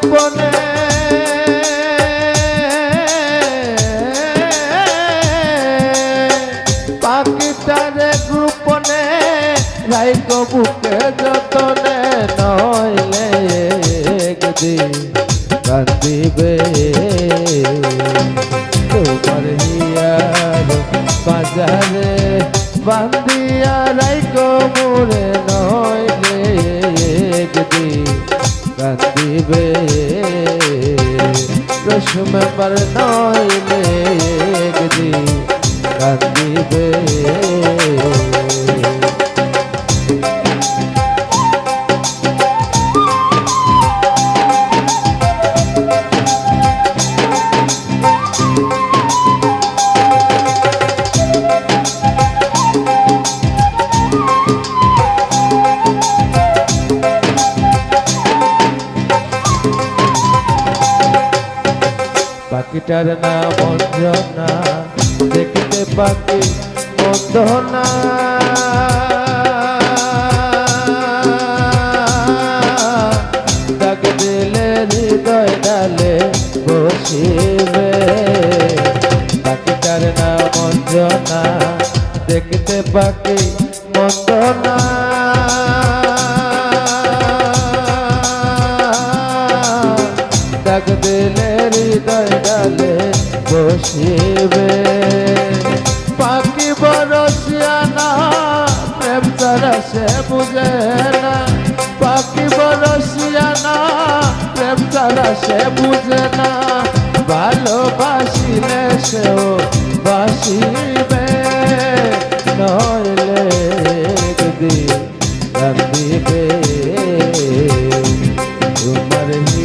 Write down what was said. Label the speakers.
Speaker 1: গোপনে পাখিটারে গোপনে রাইখো বুকে যতনে নইলে একদিন কান্দিবে তোমার হিয়ার বাজারে বান্দিয়া রাইখো মোরে নইলে একদিন কান্দিবে রসমবার নইলে একদিন কান্দিবে পাখিটার নাম অঞ্জনা দেখতে পাখি মন্দনা ডাক দিলে হৃদয় ডালে বসিবে পাখিটার নাম অঞ্জনা দেখতে পাখি মন্দনা ডাক দিলে হৃদয় ডালে বসিবে পাখি বরসিয়ানা প্রেম তারা সে বুঝে না পাখি বরসিয়ানা প্রেম তারা সে বুঝে না ভালোবাসিলে সেও বাসিবে